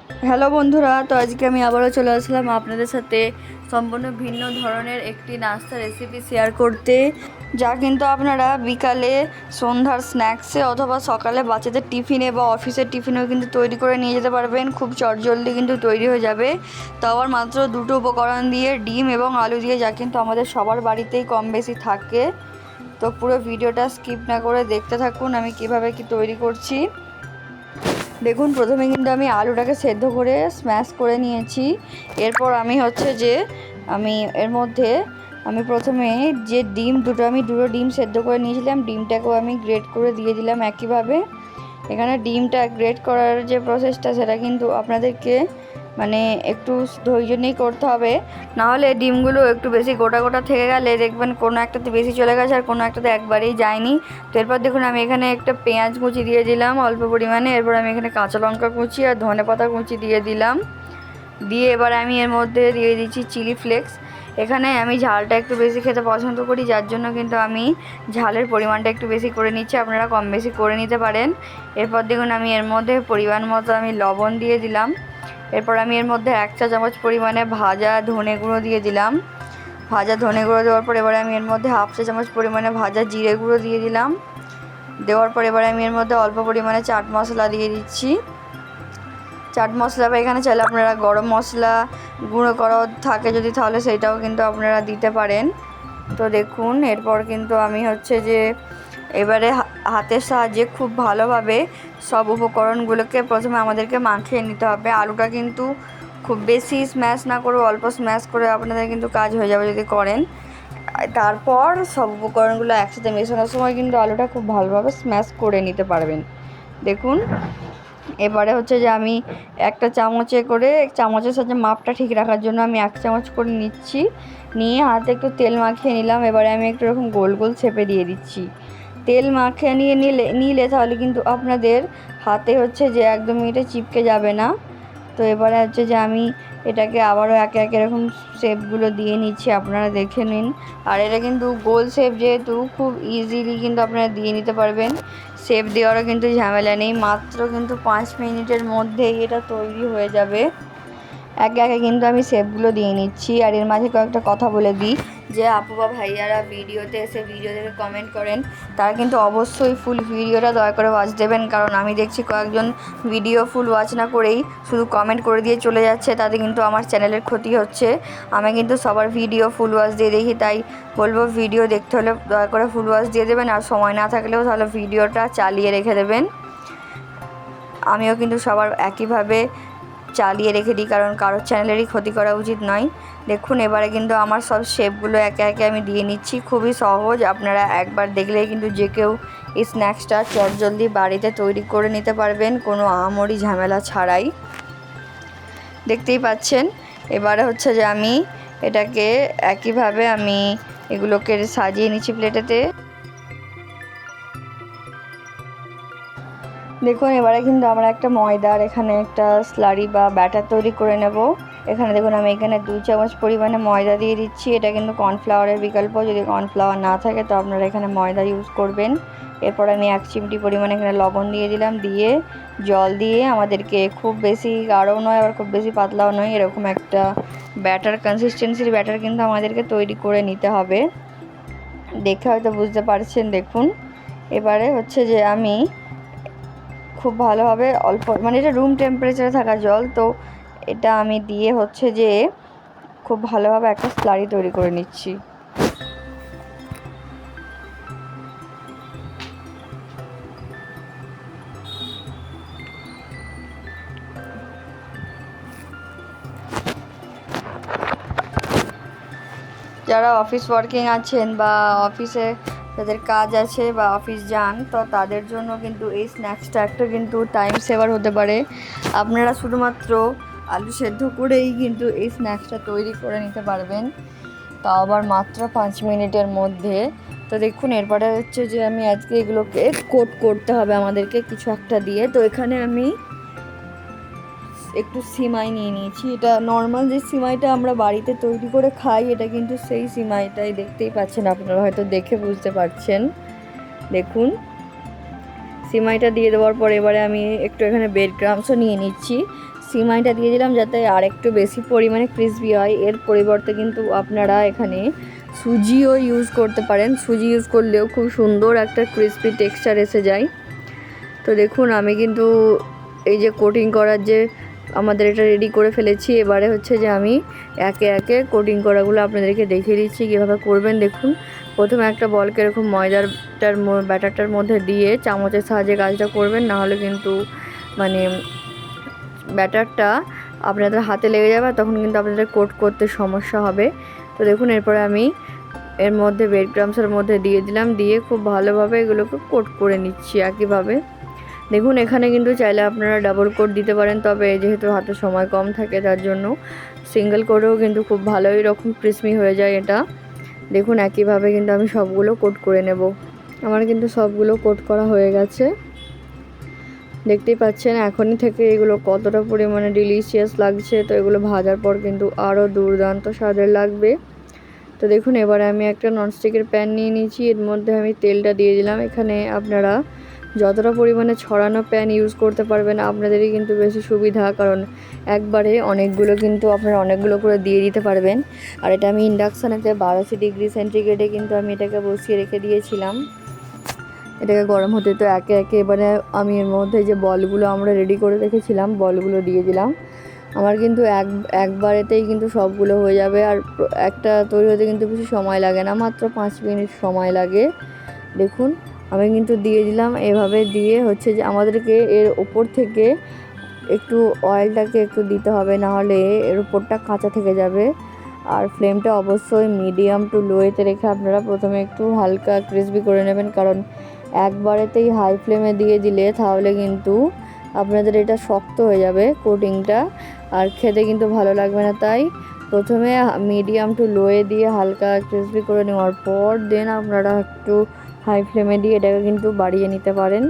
Hello বন্ধুরা, তো আজকে আমি আবারও চলে আসলাম আপনাদের সাথে সম্পূর্ণ ভিন্ন ধরনের একটি নাস্তা রেসিপি শেয়ার করতে, যা কিন্তু আপনারা বিকালে, সন্ধ্যার স্ন্যাক্সে অথবা সকালে বাচ্চাদের টিফিনে বা অফিসের টিফিনেও কিন্তু তৈরি করে নিয়ে যেতে পারবেন। খুব চটজলদি কিন্তু তৈরি হয়ে যাবে, তো আবার মাত্র দুটো উপকরণ দিয়ে, ডিম এবং আলু দিয়ে, যা কিন্তু আমাদের সবার বাড়িতেই কম বেশি থাকে। তো পুরো ভিডিওটা স্কিপ না করে দেখতে থাকুন আমি কিভাবে কি তৈরি করছি। দেখুন, প্রথমে কিন্তু আমি আলুটাকে সেদ্ধ করে স্ম্যাশ করে নিয়েছি। এরপর আমি এর মধ্যে আমি প্রথমে যে দুটো ডিম সেদ্ধ করে নিয়েছিলাম, ডিমটাকেও আমি গ্রেট করে দিয়ে দিলাম একইভাবে। এখানে ডিমটা গ্রেট করার যে প্রসেসটা, সেটা কিন্তু আপনাদেরকে একটু ধৈর্য নিয়েই করতে হবে, নাহলে ডিমগুলো একটু বেশি গোটা গোটা থেকে গেলে দেখবেন কোনো একটাতে বেশি চলে গেছে আর কোনো একটাতে একবারেই যায়নি। তো এরপর দেখুন, আমি এখানে একটা পেঁয়াজ কুচি দিয়ে দিলাম অল্প পরিমাণে। এরপর আমি এখানে কাঁচা লঙ্কা কুচি আর ধনেপাতা কুচি দিয়ে দিলাম। দিয়ে এবার আমি এর মধ্যে দিয়ে দিচ্ছি চিলি ফ্লেক্স। এখানে আমি ঝালটা একটু বেশি খেতে পছন্দ করি, যার জন্য কিন্তু আমি ঝালের পরিমাণটা একটু বেশি করে নিচ্ছি, আপনারা কম বেশি করে নিতে পারেন। এরপর দেখুন, আমি এর মধ্যে পরিমাণ মতো আমি লবণ দিয়ে দিলাম। এরপর আমি এর মধ্যে 1 চা চামচ পরিমাণে ভাজা ধনে গুঁড়ো দিয়ে দিলাম। ভাজা ধনে গুঁড়ো দেওয়ার পর এবারে আমি এর মধ্যে 1/2 চা চামচ পরিমাণে ভাজা জিরে গুঁড়ো দিয়ে দিলাম। দেওয়ার পর এবারে আমি এর মধ্যে অল্প পরিমাণে চাট মশলা দিয়ে দিচ্ছি। চাট মশলা বা এখানে চাইলে আপনারা গরম মশলা গুঁড়ো করা থাকে যদি, তাহলে সেইটাও কিন্তু আপনারা দিতে পারেন। তো দেখুন, এরপর কিন্তু আমি এবারে হাতের সাহায্যে খুব ভালোভাবে সব উপকরণগুলোকে প্রথমে আমাদেরকে মাখিয়ে নিতে হবে। আলুটা কিন্তু খুব বেশি স্ম্যাশ না করে, অল্প স্ম্যাশ করে আপনাদের কিন্তু কাজ হয়ে যাবে যদি করেন। তারপর সব উপকরণগুলো একসাথে মেশানোর সময় কিন্তু আলুটা খুব ভালোভাবে স্ম্যাশ করে নিতে পারবেন। দেখুন, এবারে আমি একটা চামচের সাথে মাপটা ঠিক রাখার জন্য আমি 1 চামচ করে নিচ্ছি। নিয়ে হাতে একটু তেল মাখিয়ে নিলাম। এবারে আমি একটু এরকম গোল গোল শেপে দিয়ে দিচ্ছি। তেল মাখিয়ে নিলে তাহলে কিন্তু আপনাদের হাতে একদমই এটা চিপকে যাবে না। তো এবারে আমি এটাকে আবারও একে একে এরকম শেপগুলো দিয়ে নিচ্ছি, আপনারা দেখে নিন। আর এটা কিন্তু গোল শেপ, যেহেতু খুব ইজিলি কিন্তু আপনারা দিয়ে নিতে পারবেন। শেপ দেওয়ারও কিন্তু ঝামেলা নেই, মাত্র কিন্তু 5 মিনিটের মধ্যেই এটা তৈরি হয়ে যাবে। একে একে কিন্তু আমি শেপগুলো দিয়ে নিচ্ছি। আর এর মাঝে কয়েকটা কথা বলে দিই, যে আপু বা ভাইয়ারা ভিডিওতে এসে ভিডিও দেখে কমেন্ট করেন, তারা কিন্তু অবশ্যই ফুল ভিডিওটা দয়া করে ওয়াচ দেবেন। কারণ আমি দেখছি কয়েকজন ভিডিও ফুল ওয়াচ না করেই শুধু কমেন্ট করে দিয়ে চলে যাচ্ছে, তাতে কিন্তু আমার চ্যানেলের ক্ষতি হচ্ছে। আমি কিন্তু সবার ভিডিও ফুল ওয়াচ দিয়ে দেখি, তাই বলবো ভিডিও দেখতে হলে দয়া করে ফুল ওয়াচ দিয়ে দেবেন। আর সময় না থাকলেও তাহলে ভিডিওটা চালিয়ে রেখে দেবেন। আমিও কিন্তু সবার একইভাবে চালিয়ে রেখে দিই, কারণ কারোর চ্যানেলেরই ক্ষতি করা উচিত নয়। দেখুন, এবারে কিন্তু আমার সব শেপগুলো একে একে আমি দিয়ে নিচ্ছি। খুবই সহজ, আপনারা একবার দেখলেই কিন্তু যে কেউ এই স্ন্যাক্সটা চটজলদি বাড়িতে তৈরি করে নিতে পারবেন, কোনো আহামরি ঝামেলা ছাড়াই। দেখতেই পাচ্ছেন। এবারে আমি এটাকে একইভাবে এগুলোকে সাজিয়ে নিচ্ছি প্লেটেতে। দেখুন, এবারে কিন্তু আমরা একটা ময়দার এখানে একটা স্লারি বা ব্যাটার তৈরি করে নেব। এখানে দেখুন, আমি এখানে 2 চামচ পরিমাণে ময়দা দিয়ে দিচ্ছি। এটা কিন্তু কর্নফ্লাওয়ারের বিকল্প, যদি কর্নফ্লাওয়ার না থাকে তো আপনারা এখানে ময়দা ইউজ করবেন। এরপর আমি 1 চিমটি পরিমাণে এখানে লবণ দিয়ে দিলাম। দিয়ে জল দিয়ে আমাদেরকে খুব বেশি গাঢ়ও নয় আবার খুব বেশি পাতলাও নয়, এরকম একটা কনসিস্টেন্সির ব্যাটার কিন্তু আমাদেরকে তৈরি করে নিতে হবে। দেখে হয়তো বুঝতে পারছেন। দেখুন, এবারে আমি খুব ভালোভাবে অল্প এটা রুম টেম্পারেচারে থাকা জল, তো এটা আমি দিয়ে খুব ভালোভাবে একটা স্লারি তৈরি করে নিচ্ছি। যারা অফিস ওয়ার্কিং আছেন বা অফিসে যাদের কাজ আছে বা অফিস যান, তো তাদের জন্য কিন্তু এই স্ন্যাক্সটা একটা কিন্তু টাইম সেভার হতে পারে। আপনারা শুধুমাত্র আলু সেদ্ধ করেই কিন্তু এই স্ন্যাক্সটা তৈরি করে নিতে পারবেন, তাও আবার মাত্র 5 মিনিটের মধ্যে। তো দেখুন, এরপরে আমি আজকে এগুলোকে কোট করতে হবে আমাদেরকে কিছু একটা দিয়ে। তো এখানে আমি একটু সিমাই নিয়ে নিয়েছি। এটা নর্মাল যে সিমাইটা আমরা বাড়িতে তৈরি করে খাই, এটা কিন্তু সেই সিমাইটাই। দেখতেই পাচ্ছেন, আপনারা হয়তো দেখে বুঝতে পারছেন। দেখুন, সিমাইটা দিয়ে দেওয়ার পর এবারে আমি একটু এখানে ব্রেড ক্রাম্বসও নিয়ে নিচ্ছি। সিমাইটা দিয়ে দিলাম যাতে আর একটু বেশি পরিমাণে ক্রিসপি হয়। এর পরিবর্তে কিন্তু আপনারা এখানে সুজিও ইউজ করতে পারেন, সুজি ইউজ করলেও খুব সুন্দর একটা ক্রিসপি টেক্সচার এসে যায়। তো দেখুন আমি কিন্তু এই যে কোটিং করার যে আমাদের এটা রেডি করে ফেলেছি। এবারে হচ্ছে যে আমি একে একে কোটিং করাগুলো আপনাদেরকে দেখিয়ে দিচ্ছি কীভাবে করবেন। দেখুন প্রথমে একটা বলকে এরকম ময়দাটার ব্যাটারটার মধ্যে দিয়ে চামচের সাহায্যে কাজটা করবেন, নাহলে কিন্তু মানে ব্যাটারটা আপনাদের হাতে লেগে যাবে, তখন কিন্তু আপনাদের কোট করতে সমস্যা হবে। তো দেখুন এরপরে আমি এর মধ্যে ব্রেড ক্রাম্বসের মধ্যে দিয়ে দিলাম, দিয়ে খুব ভালোভাবে এগুলোকে কোট করে নিচ্ছি একইভাবে। দেখুন এখানে কিন্তু চাইলে আপনারা ডাবল কোট দিতে পারেন, তবে যেহেতু হাতে সময় কম থাকে তার জন্য সিঙ্গেল কোটেও কিন্তু খুব ভালোই রকম ক্রিসপি হয়ে যায় এটা। দেখুন একইভাবে কিন্তু আমি সবগুলো কোট করে নেব। আমার কিন্তু সবগুলো কোট করা হয়ে গেছে, দেখতেই পাচ্ছেন এখনই থেকে এগুলো কতটা পরিমাণে ডিলিশিয়াস লাগছে। তো এগুলো ভাজার পর কিন্তু আরও দুর্দান্ত স্বাদের লাগবে। তো দেখুন এবারে আমি একটা ননস্টিকের প্যান নিয়ে নিয়েছি, এর মধ্যে আমি তেলটা দিয়ে দিলাম। এখানে আপনারা যতটা পরিমাণে ছড়ানো প্যান ইউজ করতে পারবেন আপনাদেরই কিন্তু বেশি সুবিধা, কারণ একবারে অনেকগুলো কিন্তু আপনারা অনেকগুলো করে দিয়ে দিতে পারবেন। আর এটা আমি ইন্ডাকশানেতে 1200 ডিগ্রি সেন্টিগ্রেডে কিন্তু আমি এটাকে বসিয়ে রেখে দিয়েছিলাম, এটাকে গরম হতে। তো একে একে এবারে আমি এর মধ্যে যে বলগুলো আমরা রেডি করে রেখেছিলাম বলগুলো দিয়ে দিলাম। আমার কিন্তু একবারেতেই কিন্তু সবগুলো হয়ে যাবে, আর একটা তৈরি হতে কিন্তু বেশি সময় লাগে না, মাত্র 5 মিনিট সময় লাগে। দেখুন আমি কিন্তু দিয়ে দিলাম। এভাবে দিয়ে হচ্ছে যে আমাদেরকে এর ওপর থেকে একটু অয়েলটাকে একটু দিতে হবে, নাহলে এর উপরটা কাঁচা থেকে যাবে। আর ফ্লেমটা অবশ্যই মিডিয়াম টু লোয়েতে রেখে আপনারা প্রথমে একটু হালকা ক্রিসপি করে নেবেন, কারণ একবারেতেই হাই ফ্লেমে দিয়ে দিলে তাহলে কিন্তু আপনাদের এটা শক্ত হয়ে যাবে কোটিংটা, আর খেতে কিন্তু ভালো লাগবে না। তাই প্রথমে মিডিয়াম টু লোয়ে দিয়ে হালকা ক্রিসপি করে নেওয়ার পর দেন আপনারা একটু হাই ফ্লেমে দিয়ে এটাকে কিন্তু বাড়িয়ে নিতে পারেন।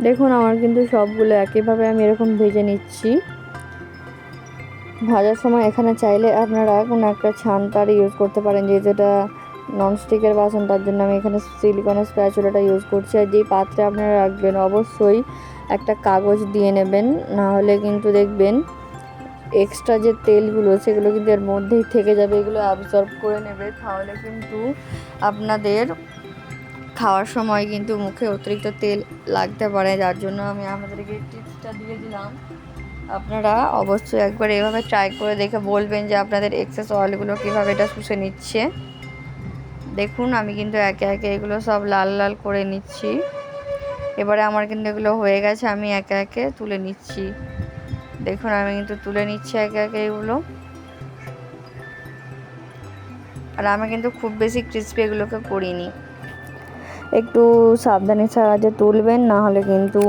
দেখুন আমার কিন্তু সবগুলো একইভাবে আমি এরকম ভেজে নিচ্ছি। ভাজার সময় এখানে চাইলে আপনারা কোনো একটা ছানতার ইউজ করতে পারেন, যেহেতু এটা ননস্টিকের বাসন তার জন্য আমি এখানে সিলিকনের স্প্যাচুলাটা ইউজ করছি। আর যেই পাত্রে আপনারা রাখবেন অবশ্যই একটা কাগজ দিয়ে নেবেন, না হলে কিন্তু দেখবেন এক্সট্রা যে তেলগুলো সেগুলো কিন্তু এর মধ্যেই থেকে যাবে, এগুলো অ্যাবজর্ব করে নেবে, তাহলে কিন্তু আপনাদের খাওয়ার সময় কিন্তু মুখে অতিরিক্ত তেল লাগতে পারে। যার জন্য আমি আপনাদেরকে টিপসটা দিয়ে দিলাম। আপনারা অবশ্যই একবার এভাবে ট্রাই করে দেখে বলবেন যে আপনাদের এক্সেস অয়েলগুলো কীভাবে এটা শুষে নিচ্ছে। দেখুন আমি কিন্তু একে একে এগুলো সব লাল লাল করে নিচ্ছি। এবারে আমার কিন্তু এগুলো হয়ে গেছে, আমি একে একে তুলে নিচ্ছি। দেখুন আমি কিন্তু তুলে নিচ্ছি একে একে এগুলো। আর আমি কিন্তু খুব বেশি ক্রিসপি এগুলোকে করিনি, একটু সাবধানের সাহায্যে তুলবেন, না হলে কিন্তু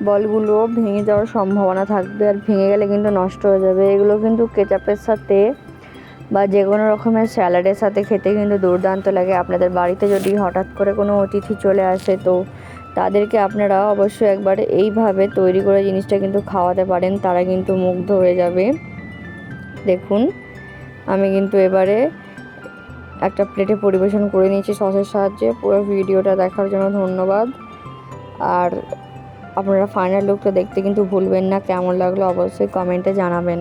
বলগুলো ভেঙে যাওয়ার সম্ভাবনা থাকবে, আর ভেঙে গেলে কিন্তু নষ্ট হয়ে যাবে। এগুলো কিন্তু কেচাপের সাথে বা যে কোনো রকমের স্যালাডের সাথে খেতে কিন্তু দুর্দান্ত লাগে। আপনাদের বাড়িতে যদি হঠাৎ করে কোনো অতিথি চলে আসে তো তাদেরকে আপনারা অবশ্যই একবার এইভাবে তৈরি করে জিনিসটা কিন্তু খাওয়াতে পারেন, তারা কিন্তু মুগ্ধ হয়ে যাবে। দেখুন আমি কিন্তু এবারে একটা প্লেটে পরিবেশন করে নিয়েছি সসের সাহায্যে। পুরো ভিডিওটা দেখার জন্য ধন্যবাদ। আর আপনারা ফাইনাল লুকটা দেখতে কিন্তু ভুলবেন না, কেমন লাগলো অবশ্যই কমেন্টে জানাবেন।